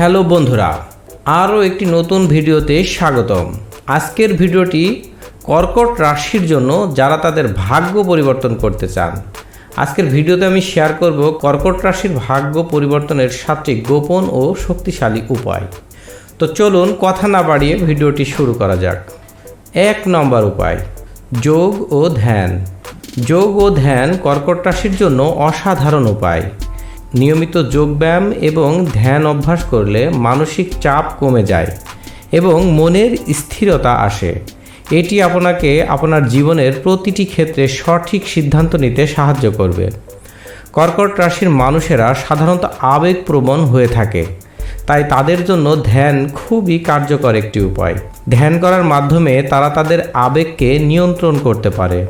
Hello বন্ধুরা, আরও একটি নতুন ভিডিওতে স্বাগতম। আজকের ভিডিওটি কর্কট রাশির জন্য যারা তাদের ভাগ্য পরিবর্তন করতে চান। আজকের ভিডিওতে আমি শেয়ার করব কর্কট রাশির ভাগ্য পরিবর্তনের 7টি গোপন ও শক্তিশালী উপায়। তো চলুন কথা না বাড়িয়ে ভিডিওটি শুরু করা যাক। 1 নম্বর উপায়, যোগ ও ধ্যান। যোগ ও ধ্যান কর্কট রাশির জন্য অসাধারণ উপায়। নিয়মিত যোগব্যায়াম এবং ধ্যান অভ্যাস করলে মানসিক চাপ কমে যায় এবং মনের স্থিরতা আসে। এটি আপনাকে আপনার জীবনের প্রতিটি ক্ষেত্রে সঠিক সিদ্ধান্ত নিতে সাহায্য করবে। কর্কট রাশির মানুষেরা সাধারণত আবেগপ্রবণ হয়ে থাকে, তাই তাদের জন্য ধ্যান খুবই কার্যকর একটি উপায়। ধ্যান করার মাধ্যমে তারা তাদের আবেগকে নিয়ন্ত্রণ করতে পারে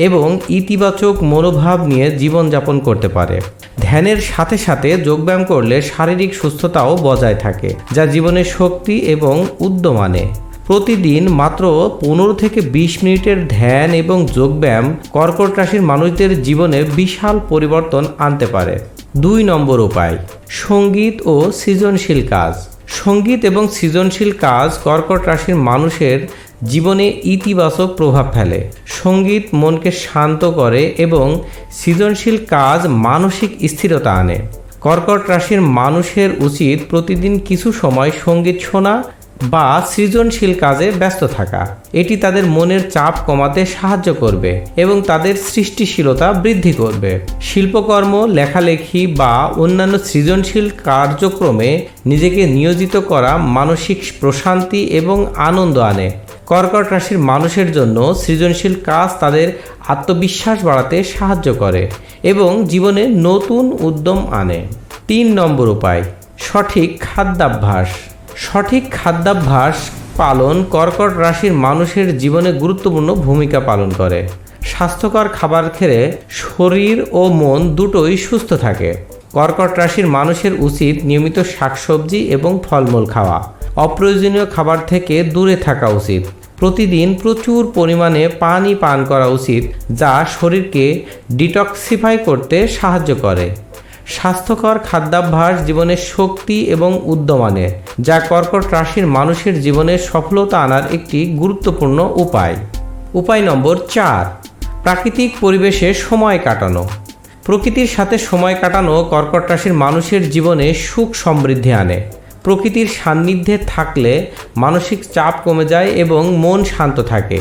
এবং ইতিবাচক মনোভাব নিয়ে জীবনযাপন করতে পারে। ধ্যানের সাথে সাথে যোগব্যায়াম করলে শারীরিক সুস্থতাও বজায় থাকে, যা জীবনের শক্তি এবং উদ্যম আনে। প্রতিদিন মাত্র 15 থেকে 20 মিনিটের ধ্যান এবং যোগব্যায়াম কর্কট রাশির মানুষদের জীবনে বিশাল পরিবর্তন আনতে পারে। 2 নম্বর উপায়, সঙ্গীত ও সৃজনশীল কাজ। সঙ্গীত এবং সৃজনশীল কাজ কর্কট রাশির মানুষের জীবনে ইতিবাচক প্রভাব ফেলে। সঙ্গীত মনকে শান্ত করে এবং সৃজনশীল কাজ মানসিক স্থিরতা আনে। কর্কট রাশির মানুষের উচিত প্রতিদিন কিছু সময় সঙ্গীত শোনা বা সৃজনশীল কাজে ব্যস্ত থাকা। এটি তাদের মনের চাপ কমাতে সাহায্য করবে এবং তাদের সৃষ্টিশীলতা বৃদ্ধি করবে। শিল্পকর্ম, লেখালেখি বা অন্যান্য সৃজনশীল কার্যক্রমে নিজেকে নিয়োজিত করা মানসিক প্রশান্তি এবং আনন্দ আনে। কর্কট রাশির মানুষের জন্য সৃজনশীল কাজ তাদের আত্মবিশ্বাস বাড়াতে সাহায্য করে এবং জীবনে নতুন উদ্যম আনে। 3 নম্বর উপায়, সঠিক খাদ্যাভ্যাস। সঠিক খাদ্যাভ্যাস পালন কর্কট রাশির মানুষের জীবনে গুরুত্বপূর্ণ ভূমিকা পালন করে। স্বাস্থ্যকর খাবার খেলে শরীর ও মন দুটোই সুস্থ থাকে। কর্কট রাশির মানুষের উচিত নিয়মিত শাকসবজি এবং ফলমূল খাওয়া। অপ্রয়োজনীয় খাবার থেকে দূরে থাকা উচিত। প্রতিদিন প্রচুর পরিমাণে পানি পান করা উচিত, যা শরীরকে ডিটক্সিফাই করতে সাহায্য করে। স্বাস্থ্যকর খাদ্যাভ্যাস জীবনের শক্তি এবং উদ্যম আনে, যা কর্কট রাশির মানুষের জীবনে সফলতা আনার একটি গুরুত্বপূর্ণ উপায়। উপায় নম্বর 4, প্রাকৃতিক পরিবেশে সময় কাটানো। প্রকৃতির সাথে সময় কাটানো কর্কট রাশির মানুষের জীবনে সুখ সমৃদ্ধি আনে। প্রকৃতির সান্নিধ্যে থাকলে মানসিক চাপ কমে যায় এবং মন শান্ত থাকে।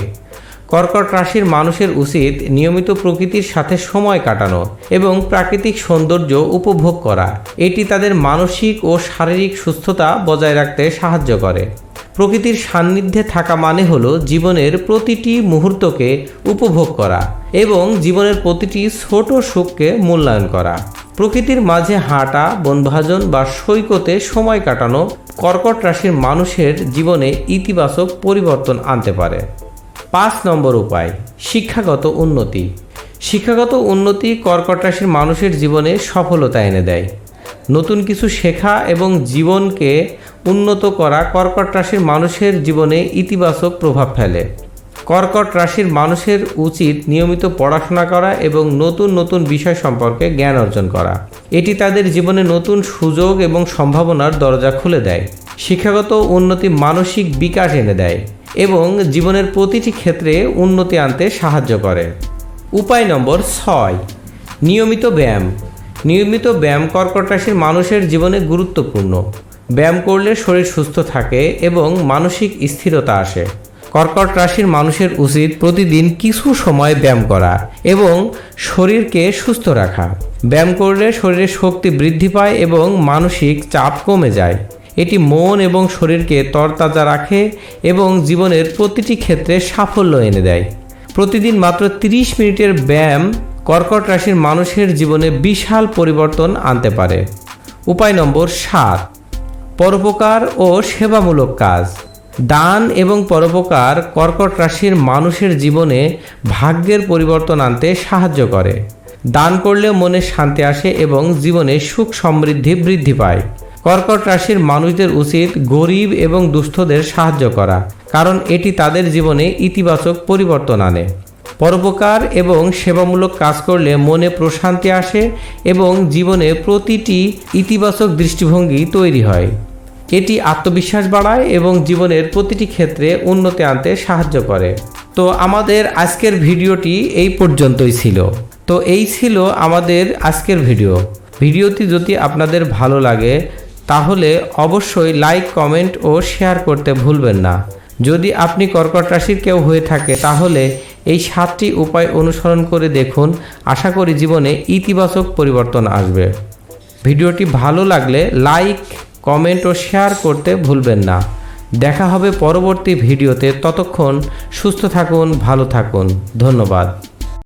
কর্কট রাশির মানুষের উচিত নিয়মিত প্রকৃতির সাথে সময় কাটানো এবং প্রাকৃতিক সৌন্দর্য উপভোগ করা। এটি তাদের মানসিক ও শারীরিক সুস্থতা বজায় রাখতে সাহায্য করে। প্রকৃতির সান্নিধ্যে থাকা মানে হলো জীবনের প্রতিটি মুহূর্তকে উপভোগ করা এবং জীবনের প্রতিটি ছোট সুখকে মূল্যায়ন করা। প্রকৃতির মাঝে হাঁটা, বনভোজন বা সৈকতে সময় কাটানো কর্কট রাশির মানুষের জীবনে ইতিবাচক পরিবর্তন আনতে পারে। 5 নম্বর উপায়, শিক্ষাগত উন্নতি। শিক্ষাগত উন্নতি কর্কট রাশির মানুষের জীবনে সফলতা এনে দেয়। নতুন কিছু শেখা এবং জীবনকে উন্নত করা কর্কট রাশির মানুষের জীবনে ইতিবাচক প্রভাব ফেলে। কর্কট রাশির মানুষের উচিত নিয়মিত পড়াশোনা করা এবং নতুন নতুন বিষয় সম্পর্কে জ্ঞান অর্জন করা। এটি তাদের জীবনে নতুন সুযোগ এবং সম্ভাবনার দরজা খুলে দেয়। শিক্ষাগত উন্নতি মানসিক বিকাশ এনে দেয় এবং জীবনের প্রতিটি ক্ষেত্রে উন্নতি আনতে সাহায্য করে। উপায় নম্বর 6, নিয়মিত ব্যায়াম। নিয়মিত ব্যায়াম কর্কট রাশির মানুষের জীবনে গুরুত্বপূর্ণ। ব্যায়াম করলে শরীর সুস্থ থাকে এবং মানসিক স্থিরতা আসে। কর্কট রাশির মানুষের উচিত প্রতিদিন কিছু সময় ব্যায়াম করা এবং শরীরকে সুস্থ রাখা। ব্যায়াম করলে শরীরের শক্তি বৃদ্ধি পায় এবং মানসিক চাপ কমে যায়। এটি মন এবং শরীরকে তরতাজা রাখে এবং জীবনের প্রতিটি ক্ষেত্রে সাফল্য এনে দেয়। প্রতিদিন মাত্র 30 মিনিটের ব্যায়াম কর্কট রাশির মানুষের জীবনে বিশাল পরিবর্তন আনতে পারে। উপায় নম্বর 7, পরোপকার ও সেবামূলক কাজ। দান এবং পরোপকার কর্কট রাশির মানুষের জীবনে ভাগ্যের পরিবর্তন আনতে সাহায্য করে। দান করলে মনে শান্তি আসে এবং জীবনে সুখ সমৃদ্ধি বৃদ্ধি পায়। কর্কট রাশির মানুষদের উচিত গরিব এবং দুস্থদের সাহায্য করা, কারণ এটি তাদের জীবনে ইতিবাচক পরিবর্তন আনে। পরোপকার এবং সেবামূলক কাজ করলে মনে প্রশান্তি আসে এবং জীবনে প্রতিটি ইতিবাচক দৃষ্টিভঙ্গি তৈরি হয়। এটি আত্মবিশ্বাস বাড়ায় এবং জীবনের প্রতিটি ক্ষেত্রে উন্নতি আনতে সাহায্য করে। তো আমাদের আজকের ভিডিওটি এই পর্যন্তই ছিল। তো এই ছিল আমাদের আজকের ভিডিওটি যদি আপনাদের ভালো লাগে তাহলে অবশ্যই লাইক, কমেন্ট ও শেয়ার করতে ভুলবেন না। যদি আপনি কর্কট রাশির কেউ হয়ে থাকে তাহলে এই 7টি উপায় অনুসরণ করে দেখুন, আশা করি জীবনে ইতিবাচক পরিবর্তন আসবে। ভিডিওটি ভালো লাগলে লাইক, কমেন্ট ও শেয়ার করতে ভুলবেন না। দেখা হবে পরবর্তী ভিডিওতে। ততক্ষণ সুস্থ থাকুন, ভালো থাকুন। ধন্যবাদ।